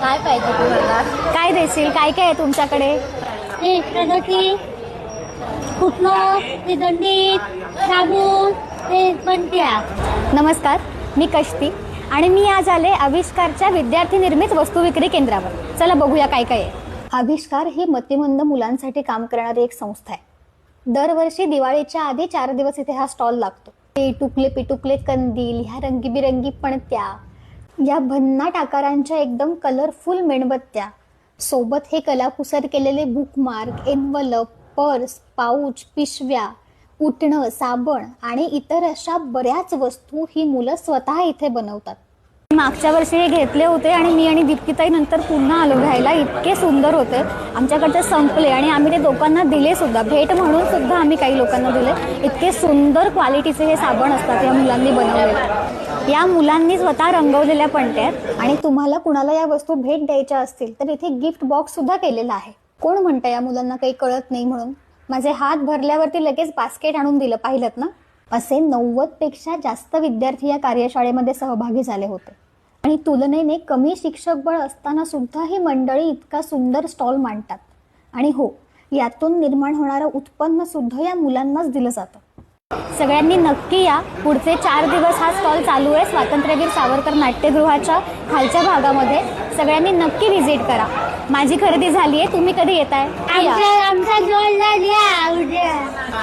काय पाहिजे तुम्हाला? काय देशील? काय काय आहे तुमच्याकडे? प्रगती, कुठलं, दंडी, साबून, पंट्या. नमस्कार, मी कष्टी आणि मी आज आले आविष्कारच्या विद्यार्थी निर्मित वस्तू विक्री केंद्रावर. चला बघूया काय काय आहे. आविष्कार ही मतिमंद मुलांसाठी काम करणारी एक संस्था आहे. दरवर्षी दिवाळीच्या आधी 4 दिवस इथे हा स्टॉल लागतो. टुकले पिटुकले कंदील, ह्या रंगीबिरंगी पणत्या, या भन्नाट आकारांच्या एकदम कलरफुल मेणबत्त्या, सोबत हे कलाकुसर केलेले बुकमार्क, एन्व्हलप, पर्स, पाऊच, पिशव्या, उटणं, साबण आणि इतर अशा बऱ्याच वस्तू ही मुलं स्वतः इथे बनवतात. मागच्या वर्षी हे घेतले होते आणि मी आणि दीप्तिताई नंतर पुन्हा आलो घ्यायला. इतके सुंदर होते. आमच्याकडचे संपले आणि आम्ही ते लोकांना दिले सुद्धा, भेट म्हणून सुद्धा आम्ही काही लोकांना दिले. इतके सुंदर क्वालिटीचे हे साबण असतात या मुलांनी बनवलेले. या मुलांनी स्वतः रंगवलेल्या पणत्या आहेत आणि तुम्हाला कुणाला या वस्तू भेट द्यायच्या असतील तर इथे गिफ्ट बॉक्स सुद्धा केलेला आहे. कोण म्हणतं या मुलांना काही कळत नाही म्हणून? माझे हात भरल्यावरती लगेच बास्केट आणून दिलं, पाहिलं ना? असे 90 पेक्षा जास्त विद्यार्थी या कार्यशाळेमध्ये सहभागी झाले होते आणि तुलनेने कमी शिक्षक बळ असताना सुद्धा ही मंडळी इतका सुंदर स्टॉल मांडतात. आणि हो, यातून निर्माण होणारं उत्पन्न सुद्धा या मुलांनाच दिलं जातं. सगळ्यांनी नक्की या. पुढचे 4 दिवस हा स्टॉल चालू आहे स्वातंत्र्यवीर सावरकर नाट्यगृहाच्या खालच्या भागामध्ये. सगळ्यांनी नक्की व्हिजिट करा. माझी खरेदी झाली आहे. तुम्ही कधी येताय? आमचा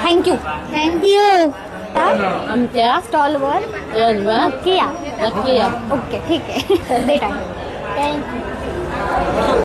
थँक्यू. आमच्या स्टॉलवर नक्की या. नक्की या. ओके, ठीक आहे. दे टाइम. थँक्यू.